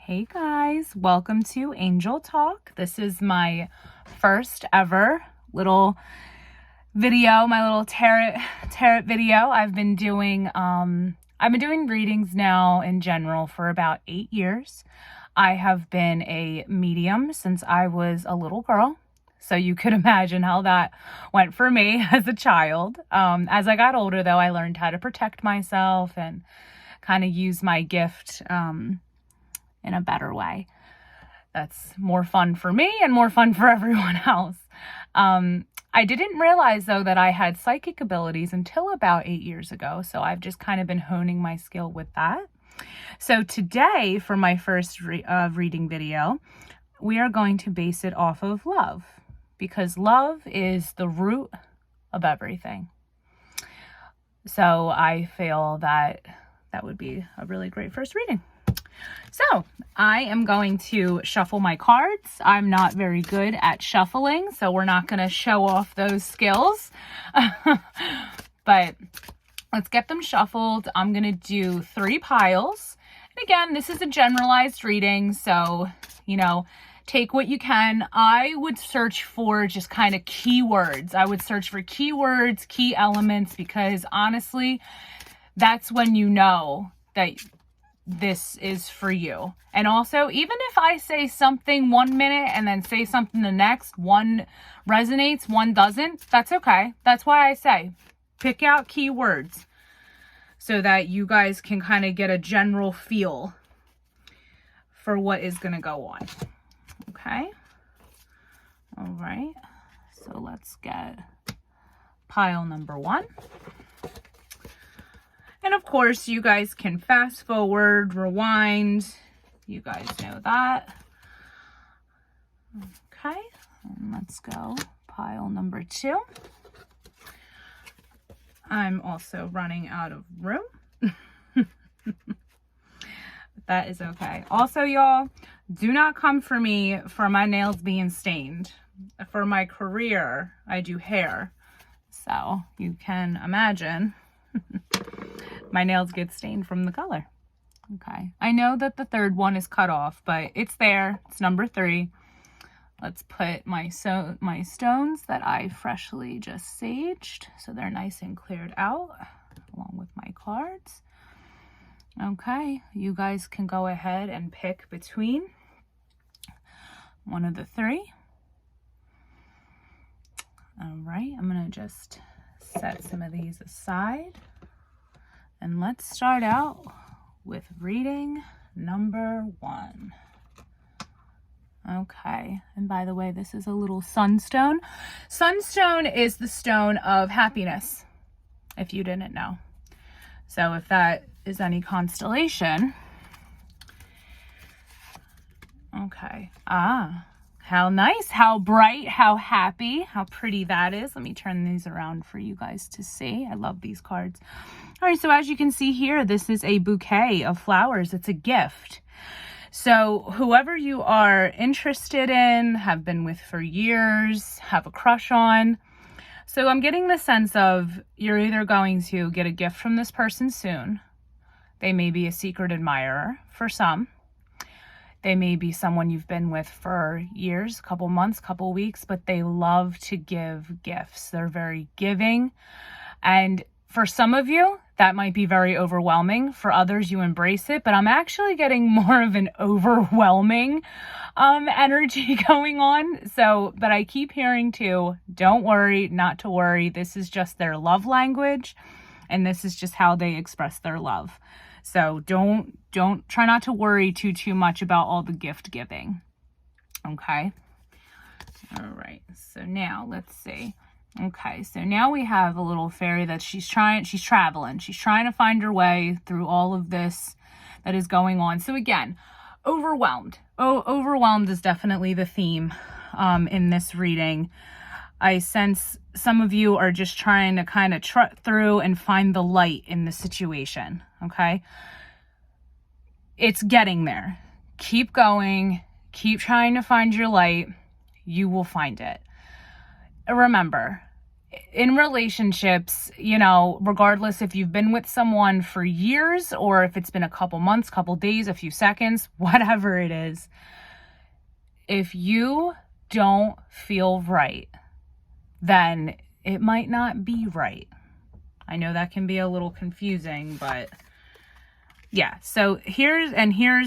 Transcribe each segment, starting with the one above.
Hey guys, welcome to Angel Talk. This is my first ever little video, my little tarot video. I've been doing readings now in general for about 8 years. I have been a medium since I was a little girl. So you could imagine how that went for me as a child. As I got older though, I learned how to protect myself and kind of use my gift in a better way. That's more fun for me and more fun for everyone else. I didn't realize though that I had psychic abilities until about 8 years ago. So I've just kind of been honing my skill with that. So today for my first reading video, we are going to base it off of love, because love is the root of everything. So I feel that that would be a really great first reading. So I am going to shuffle my cards. I'm not very good at shuffling, so we're not going to show off those skills. But let's get them shuffled. I'm going to do 3 piles. And again, this is a generalized reading, so, take what you can. I would search for just kind of keywords. I would search for keywords, key elements, because honestly, that's when you know that this is for you. And also, even if I say something 1 minute and then say something the next, one resonates, one doesn't, that's okay. That's why I say pick out keywords so that you guys can kind of get a general feel for what is going to go on. Okay. All right. So let's get pile number 1. And of course, you guys can fast forward, rewind. You guys know that. Okay, and let's go pile number 2. I'm also running out of room. That is okay. Also, y'all, do not come for me for my nails being stained. For my career, I do hair. So you can imagine my nails get stained from the color. Okay. I know that the third one is cut off, but it's there. It's number 3. Let's put my stones that I freshly just saged, so they're nice and cleared out, along with my cards. Okay. You guys can go ahead and pick between one of the 3. All right. I'm going to just set some of these aside. And let's start out with reading number 1. Okay, and by the way, this is a little sunstone. Sunstone is the stone of happiness, if you didn't know. So if that is any constellation. Okay, how nice, how bright, how happy, how pretty that is. Let me turn these around for you guys to see. I love these cards. All right, so as you can see here, this is a bouquet of flowers. It's a gift. So whoever you are interested in, have been with for years, have a crush on. So I'm getting the sense of you're either going to get a gift from this person soon. They may be a secret admirer for some. They may be someone you've been with for years, couple months, couple weeks, but they love to give gifts. They're very giving. And for some of you, that might be very overwhelming. For others, you embrace it. But I'm actually getting more of an overwhelming energy going on. So, but I keep hearing too, don't worry, not to worry. This is just their love language. And this is just how they express their love. So don't try not to worry too much about all the gift giving. Okay. All right. So now let's see. Okay. So now we have a little fairy that she's traveling. She's trying to find her way through all of this that is going on. So again, overwhelmed. Overwhelmed is definitely the theme in this reading. I sense some of you are just trying to kind of trot through and find the light in the situation, okay? It's getting there. Keep going. Keep trying to find your light. You will find it. Remember, in relationships, you know, regardless if you've been with someone for years or if it's been a couple months, couple days, a few seconds, whatever it is, if you don't feel right, then it might not be right. I know that can be a little confusing, but yeah. So here's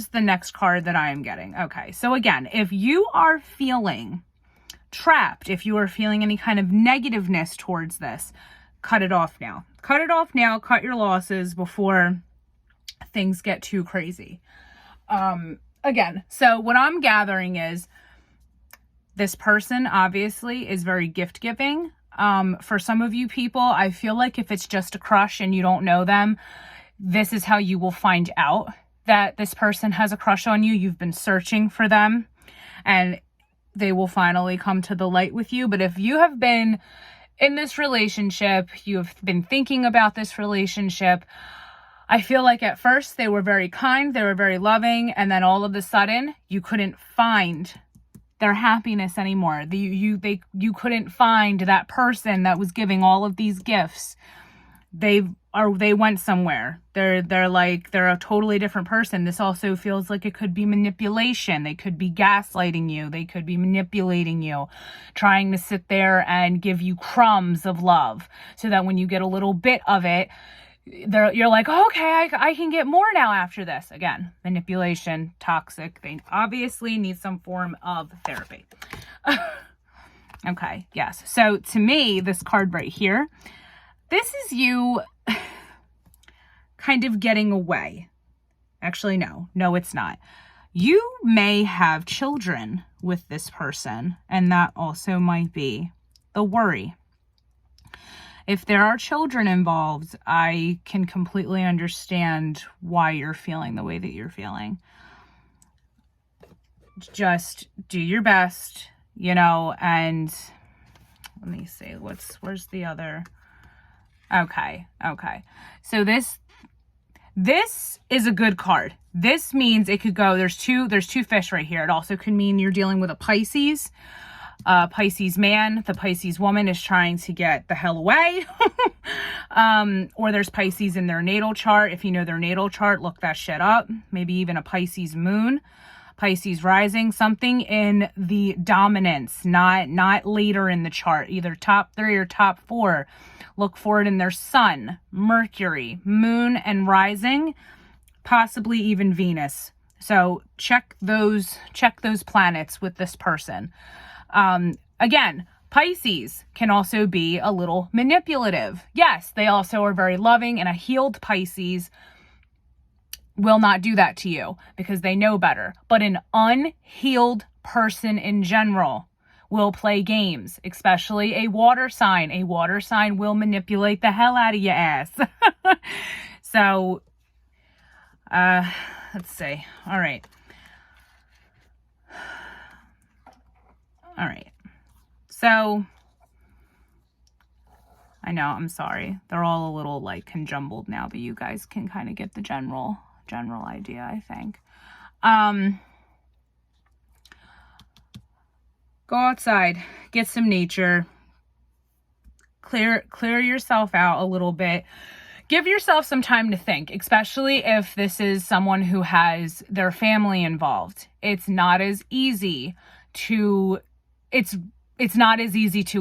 the next card that I am getting. Okay. So again, if you are feeling trapped, if you are feeling any kind of negativeness towards this, cut it off now. Cut it off now. Cut your losses before things get too crazy. Again, so what I'm gathering is this person obviously is very gift giving. For some of you people, I feel like if it's just a crush and you don't know them, this is how you will find out that this person has a crush on you. You've been searching for them and they will finally come to the light with you. But if you have been in this relationship, you've been thinking about this relationship, I feel like at first they were very kind, they were very loving, and then all of a sudden you couldn't find their happiness anymore. You couldn't find that person that was giving all of these gifts. They went somewhere. They're a totally different person. This also feels like it could be manipulation. They could be gaslighting you. They could be manipulating you, trying to sit there and give you crumbs of love so that when you get a little bit of it, you're like, oh, okay, I can get more now after this. Again, manipulation, toxic. They obviously need some form of therapy. Okay, yes. So to me, this card right here, this is you kind of getting away. Actually, no, it's not. You may have children with this person, and that also might be the worry. If there are children involved, I can completely understand why you're feeling the way that you're feeling. Just do your best, you know, and let me see, where's the other? Okay. So this is a good card. This means it could go, there's two fish right here. It also could mean you're dealing with a Pisces. Pisces man, the Pisces woman is trying to get the hell away. Or there's Pisces in their natal chart. If you know their natal chart, look that shit up. Maybe even a Pisces moon, Pisces rising, something in the dominance, not later in the chart, either top 3 or top 4. Look for it in their sun, Mercury, moon, and rising, possibly even Venus. So check those planets with this person. Again, Pisces can also be a little manipulative. Yes, they also are very loving, and a healed Pisces will not do that to you because they know better. But an unhealed person in general will play games, especially a water sign. A water sign will manipulate the hell out of your ass. So, let's see. All right. So, I know, I'm sorry. They're all a little like conjumbled now, but you guys can kind of get the general idea, I think. Go outside, get some nature, clear yourself out a little bit. Give yourself some time to think, especially if this is someone who has their family involved. It's not as easy to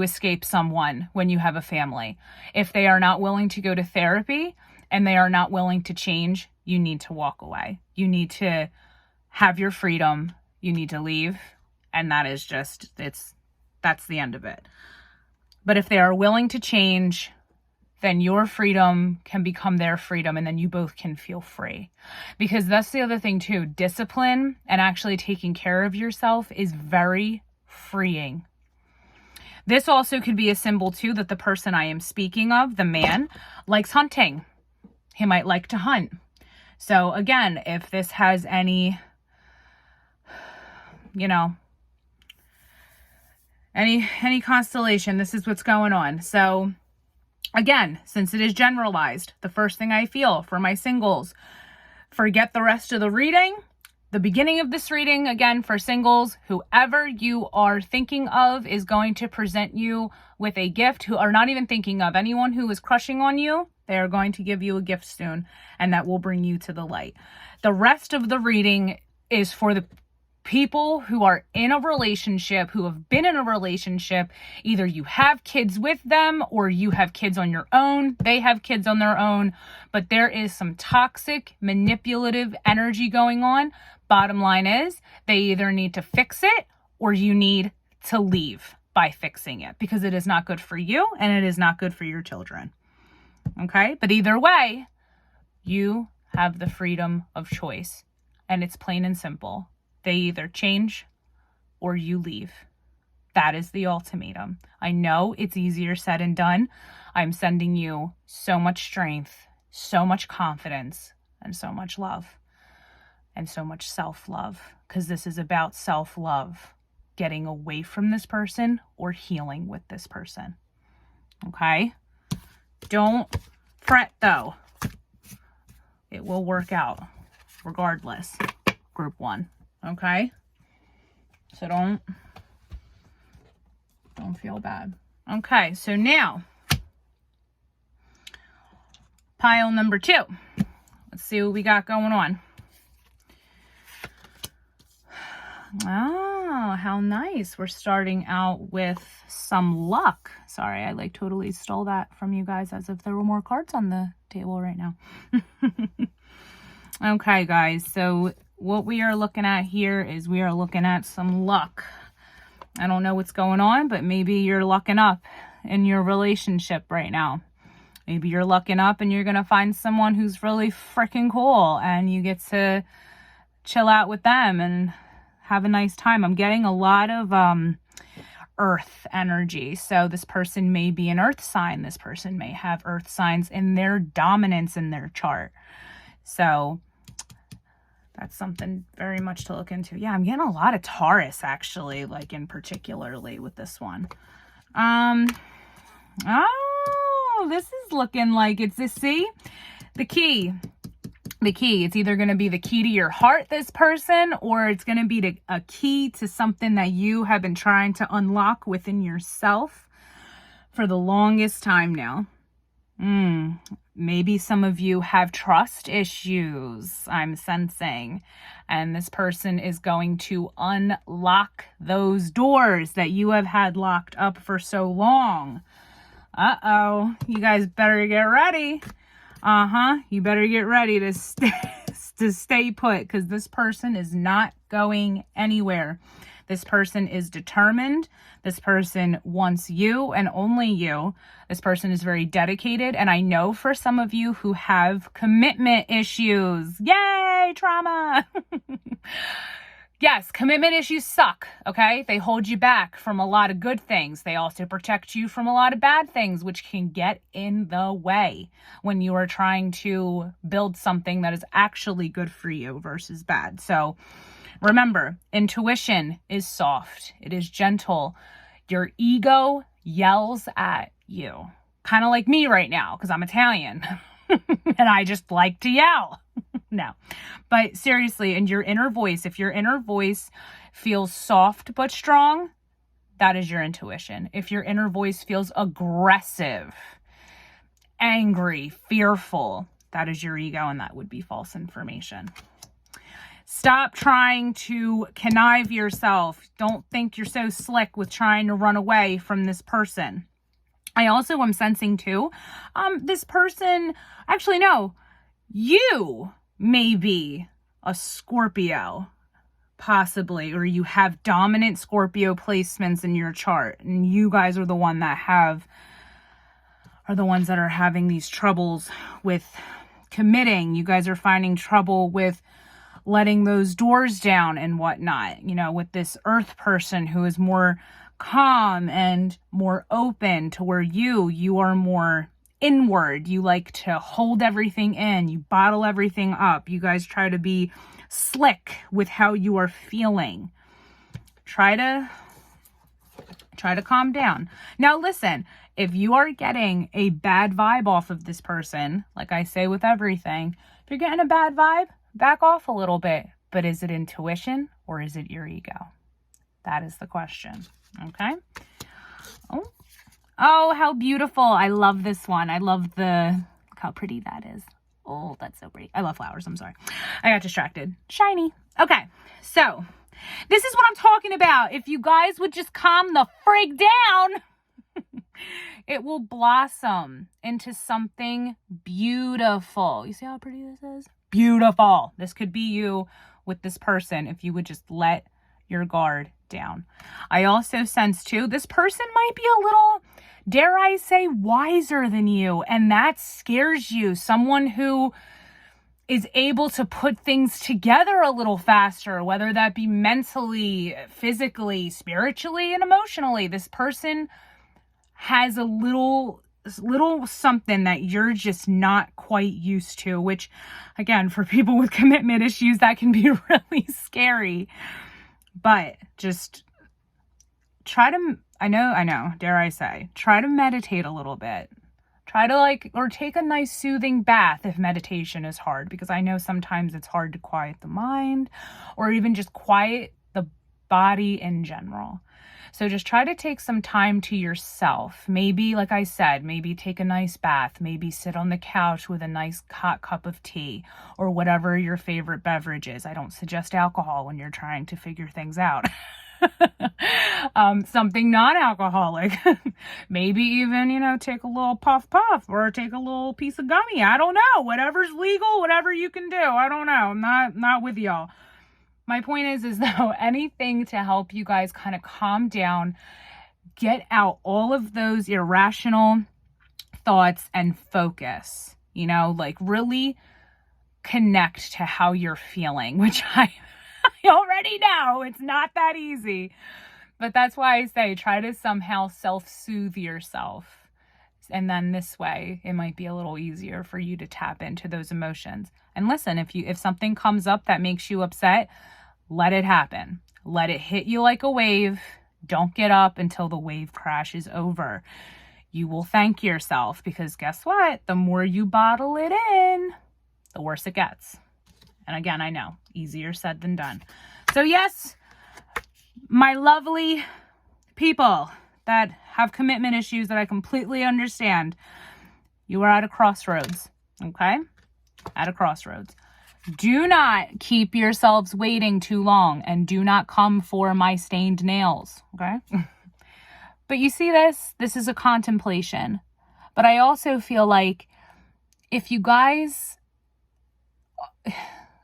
escape someone when you have a family. If they are not willing to go to therapy and they are not willing to change, you need to walk away. You need to have your freedom. You need to leave. And that is just, that's the end of it. But if they are willing to change, then your freedom can become their freedom, and then you both can feel free. Because that's the other thing too. Discipline and actually taking care of yourself is very freeing. This also could be a symbol too that the person I am speaking of, the man, likes hunting. He might like to hunt. So again, if this has any, any constellation, this is what's going on. So again, since it is generalized, the first thing I feel for my singles, forget the rest of the reading. the beginning of this reading, again, for singles, whoever you are thinking of is going to present you with a gift, who are not even thinking of. Anyone who is crushing on you, they are going to give you a gift soon, and that will bring you to the light. The rest of the reading is for the people who are in a relationship, who have been in a relationship. Either you have kids with them or you have kids on your own. They have kids on their own, but there is some toxic, manipulative energy going on. Bottom line is they either need to fix it or you need to leave by fixing it, because it is not good for you and it is not good for your children. Okay? But either way, you have the freedom of choice, and it's plain and simple. They either change or you leave. That is the ultimatum. I know it's easier said than done. I'm sending you so much strength, so much confidence, and so much love, and so much self-love, because this is about self-love, getting away from this person or healing with this person. Okay? Don't fret, though. It will work out regardless. Group 1. Okay? So don't feel bad. Okay, so now pile number 2. Let's see what we got going on. Oh, how nice. We're starting out with some luck. Sorry, I like totally stole that from you guys as if there were more cards on the table right now. Okay, guys, so what we are looking at here is we are looking at some luck. I don't know what's going on, but maybe you're lucking up in your relationship right now. Maybe you're lucking up and you're going to find someone who's really freaking cool and you get to chill out with them and have a nice time. I'm getting a lot of earth energy. So this person may be an earth sign. This person may have earth signs in their dominance in their chart. So that's something very much to look into. Yeah, I'm getting a lot of Taurus, actually, like in particularly with this one. Oh, this is looking like it's this, see? The key. It's either going to be the key to your heart, this person, or it's going to be a key to something that you have been trying to unlock within yourself for the longest time now. Maybe some of you have trust issues, I'm sensing, and this person is going to unlock those doors that you have had locked up for so long. Uh-oh, you guys better get ready. You better get ready to stay put, because this person is not going anywhere. This person is determined. This person wants you and only you. This person is very dedicated. And I know for some of you who have commitment issues, yay, trauma. Yes, commitment issues suck, okay? They hold you back from a lot of good things. They also protect you from a lot of bad things, which can get in the way when you are trying to build something that is actually good for you versus bad. So remember, intuition is soft. It is gentle. Your ego yells at you. Kind of like me right now, because I'm Italian. And I just like to yell. No. But seriously, and your inner voice, if your inner voice feels soft but strong, that is your intuition. If your inner voice feels aggressive, angry, fearful, that is your ego, and that would be false information. Stop trying to connive yourself. Don't think you're so slick with trying to run away from this person. I also am sensing too, this person, actually no, you may be a Scorpio, possibly, or you have dominant Scorpio placements in your chart, and you guys are the ones that are having these troubles with committing. You guys are finding trouble with letting those doors down and whatnot, you know, with this earth person who is more calm and more open, to where you are more inward. You like to hold everything in. You bottle everything up. You guys try to be slick with how you are feeling. Try to calm down. Now listen, if you are getting a bad vibe off of this person, like I say with everything, if you're getting a bad vibe, back off a little bit. but is it intuition or is it your ego? That is the question. Okay. Oh, how beautiful. I love this one. I love look how pretty that is. Oh, that's so pretty. I love flowers. I'm sorry. I got distracted. Shiny. Okay. So this is what I'm talking about. If you guys would just calm the frig down, it will blossom into something beautiful. You see how pretty this is? Beautiful. This could be you with this person if you would just let your guard down. I also sense too, this person might be a little, dare I say, wiser than you, and that scares you. Someone who is able to put things together a little faster, whether that be mentally, physically, spiritually, and emotionally. This person has a little something that you're just not quite used to, which again, for people with commitment issues, that can be really scary. But just try to, I know, dare I say, try to meditate a little bit. Try to or take a nice soothing bath if meditation is hard, because I know sometimes it's hard to quiet the mind or even just quiet the body in general. So just try to take some time to yourself. Maybe, like I said, maybe take a nice bath, maybe sit on the couch with a nice hot cup of tea or whatever your favorite beverage is. I don't suggest alcohol when you're trying to figure things out. Something non-alcoholic. Maybe even, take a little puff or take a little piece of gummy. I don't know. Whatever's legal, whatever you can do. I don't know. I'm not with y'all. My point is though, anything to help you guys kind of calm down, get out all of those irrational thoughts and focus, really connect to how you're feeling, which I already know it's not that easy, but that's why I say try to somehow self-soothe yourself. And then this way, it might be a little easier for you to tap into those emotions. And listen, if something comes up that makes you upset, let it happen. Let it hit you like a wave. Don't get up until the wave crash is over. You will thank yourself, because guess what? The more you bottle it in, the worse it gets. And again, I know, easier said than done. So yes, my lovely people that have commitment issues that I completely understand, you are at a crossroads, okay? At a crossroads. Do not keep yourselves waiting too long, and do not come for my stained nails, okay? But you see this is a contemplation. But I also feel like if you guys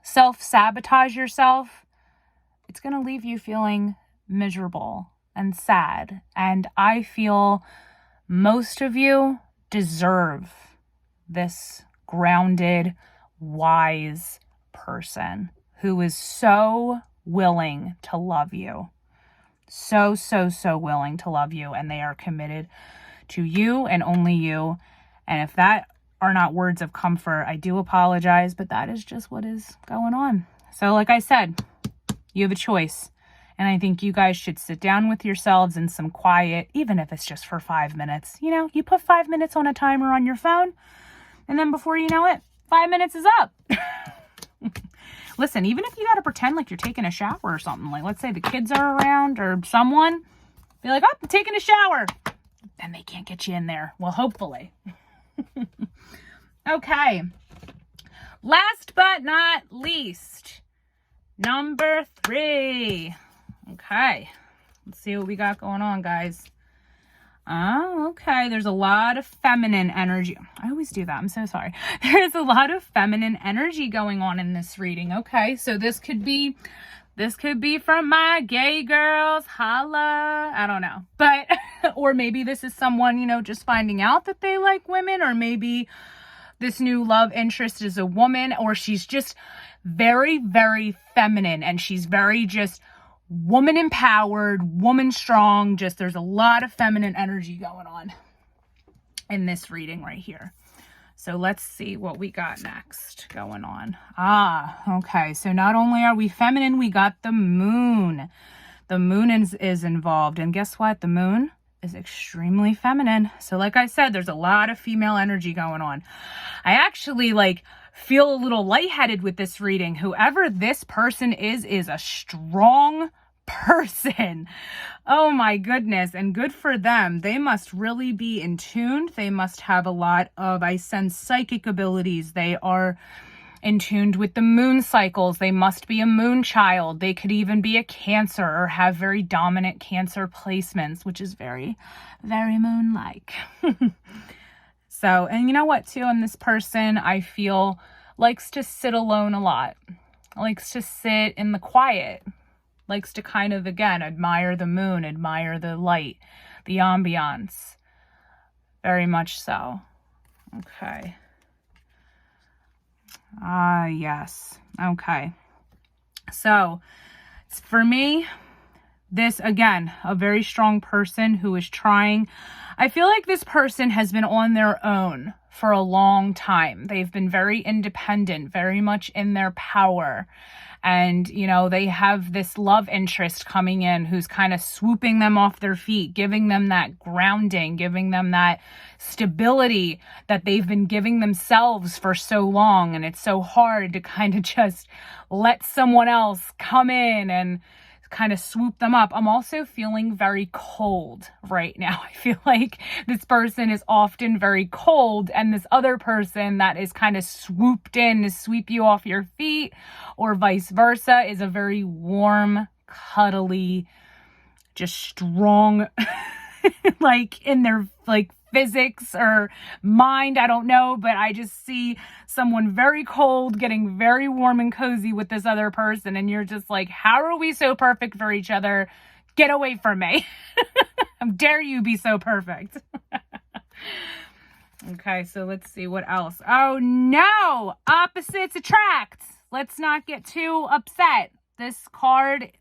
self-sabotage yourself, it's going to leave you feeling miserable and sad. And I feel most of you deserve this grounded, wise person who is so willing to love you. So willing to love you, and they are committed to you and only you. And if that are not words of comfort, I do apologize, but that is just what is going on. So like I said, you have a choice. And I think you guys should sit down with yourselves in some quiet, even if it's just for 5 minutes. You put 5 minutes on a timer on your phone, and then before you know it, 5 minutes is up. Listen, even if you got to pretend like you're taking a shower or something, like let's say the kids are around or someone, be like, oh, I'm taking a shower. Then they can't get you in there. Well, hopefully. Okay. Last but not least, number 3. Okay. Let's see what we got going on, guys. Oh, okay. There's a lot of feminine energy. I always do that. I'm so sorry. There's a lot of feminine energy going on in this reading. Okay. So this could be from my gay girls. Holla. I don't know. But, or maybe this is someone, just finding out that they like women, or maybe this new love interest is a woman, or she's just very, very feminine, and she's very just woman empowered, woman strong. Just there's a lot of feminine energy going on in this reading right here. So let's see what we got next going on. Okay. So not only are we feminine, we got the moon. The moon is involved. And guess what? The moon is extremely feminine. So like I said, there's a lot of female energy going on. I actually feel a little lightheaded with this reading. Whoever this person is a strong person. Oh my goodness. And good for them. They must really be in tune. They must have a lot of, I sense, psychic abilities. They are in tuned with the moon cycles. They must be a moon child. They could even be a Cancer or have very dominant Cancer placements, which is very, very moon-like. So, and you know what too? And this person, I feel, likes to sit alone a lot. Likes to sit in the quiet. Likes to kind of, again, admire the moon, admire the light, the ambiance. Very much so. Okay. Yes. Okay. So, for me, this, again, a very strong person who is trying. I feel like this person has been on their own for a long time. They've been very independent, very much in their power. And, you know, they have this love interest coming in who's kind of swooping them off their feet, giving them that grounding, giving them that stability that they've been giving themselves for so long. And it's so hard to kind of just let someone else come in and kind of swoop them up. I'm also feeling very cold right now. I feel like this person is often very cold, and this other person that is kind of swooped in to sweep you off your feet, or vice versa, is a very warm, cuddly, just strong, like in their like physics or mind, I don't know, but I just see someone very cold getting very warm and cozy with this other person, and you're just like, how are we so perfect for each other? Get away from me. How dare you be so perfect? Okay, so let's see what else. Oh no, opposites attract. Let's not get too upset. This card,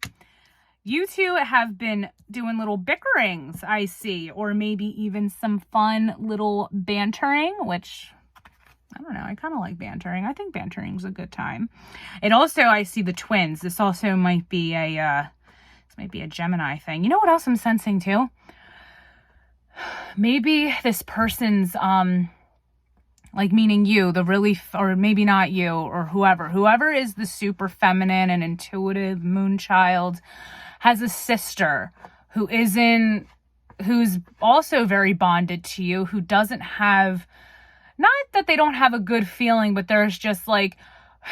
you two have been doing little bickerings, I see, or maybe even some fun little bantering, which, I don't know, I kind of like bantering. I think bantering's a good time. It also, I see the twins. This also might be a, Gemini thing. You know what else I'm sensing too? Maybe this person's, like meaning you, the really, or maybe not you, or whoever is the super feminine and intuitive moon child, has a sister who's also very bonded to you, who doesn't have, not that they don't have a good feeling, but there's just like,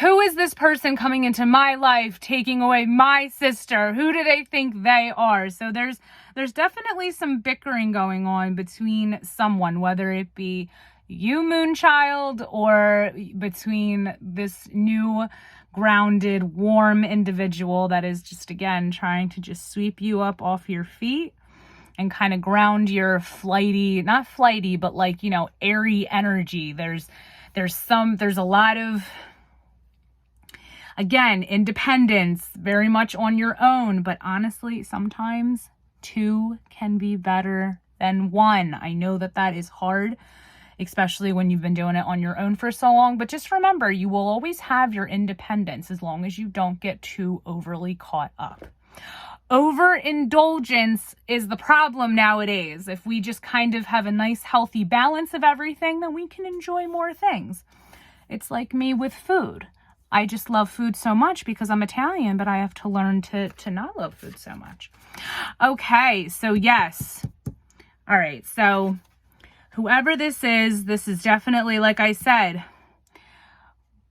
who is this person coming into my life, taking away my sister? Who do they think they are? So there's definitely some bickering going on between someone, whether it be you, Moonchild, or between this new grounded, warm individual that is just, again, trying to just sweep you up off your feet and kind of ground your flighty, not flighty, but like, you know, airy energy. There's a lot of, again, independence, very much on your own, but honestly, sometimes two can be better than one. I know that is hard, especially when you've been doing it on your own for so long. But just remember, you will always have your independence as long as you don't get too overly caught up. Overindulgence is the problem nowadays. If we just kind of have a nice, healthy balance of everything, then we can enjoy more things. It's like me with food. I just love food so much because I'm Italian, but I have to learn to not love food so much. Okay, so yes. All right, so whoever this is definitely, like I said,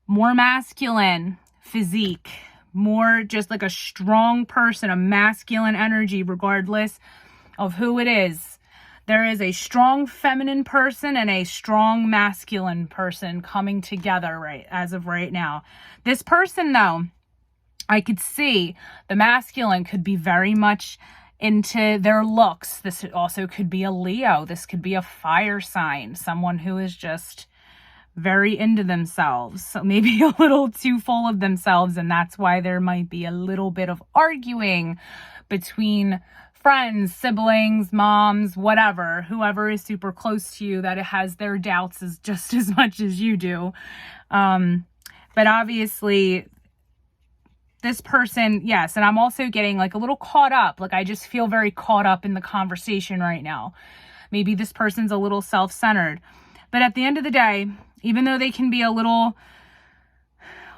more masculine physique, more just like a strong person, a masculine energy, regardless of who it is. There is a strong feminine person and a strong masculine person coming together right as of right now. This person, though, I could see the masculine could be very much into their looks. This also could be a Leo. This could be a fire sign, someone who is just very into themselves, so maybe a little too full of themselves, and that's why there might be a little bit of arguing between friends, siblings, moms, whatever, whoever is super close to you that it has their doubts as just as much as you do. But obviously this person, yes, and I'm also getting like a little caught up. Like I just feel very caught up in the conversation right now. Maybe this person's a little self-centered. But at the end of the day, even though they can be a little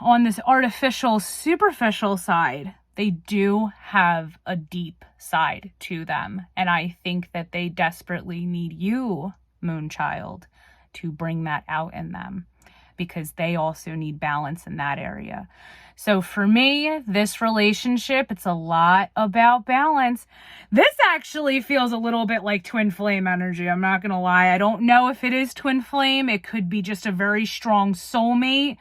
on this artificial, superficial side, they do have a deep side to them. And I think that they desperately need you, Moonchild, to bring that out in them, because they also need balance in that area. So for me, this relationship, it's a lot about balance. This actually feels a little bit like twin flame energy. I'm not going to lie. I don't know if it is twin flame. It could be just a very strong soulmate.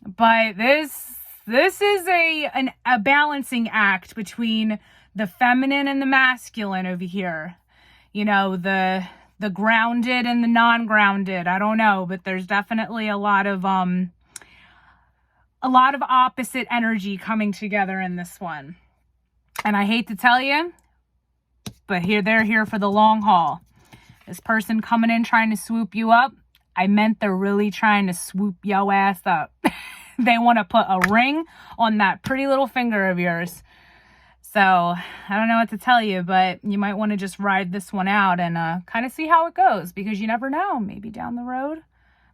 But this is a balancing act between the feminine and the masculine over here. You know, the grounded and the non-grounded. I don't know, but there's definitely a lot of opposite energy coming together in this one. And I hate to tell you, but they're here for the long haul. This person coming in trying to swoop you up, I meant they're really trying to swoop your ass up. They want to put a ring on that pretty little finger of yours. So I don't know what to tell you, but you might want to just ride this one out and kind of see how it goes, because you never know. Maybe down the road,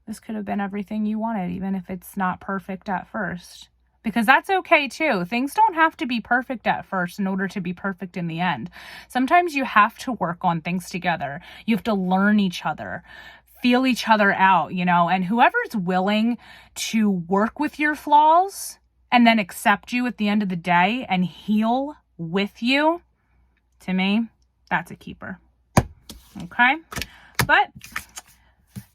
this could have been everything you wanted, even if it's not perfect at first. Because that's okay too. Things don't have to be perfect at first in order to be perfect in the end. Sometimes you have to work on things together. You have to learn each other, feel each other out, you know, and whoever's willing to work with your flaws and then accept you at the end of the day and heal with you, to me, that's a keeper. Okay? But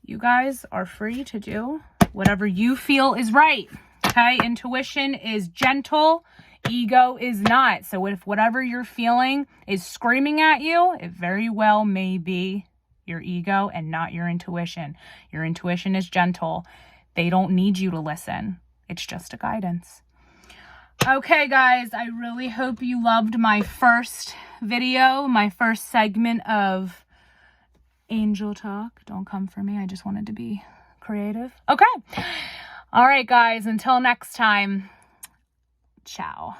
you guys are free to do whatever you feel is right. Okay? Intuition is gentle. Ego is not. So if whatever you're feeling is screaming at you, it very well may be your ego and not your intuition. Your intuition is gentle. They don't need you to listen. It's just a guidance. Okay, guys, I really hope you loved my first video, my first segment of Angel Talk. Don't come for me. I just wanted to be creative. Okay. All right, guys, until next time. Ciao.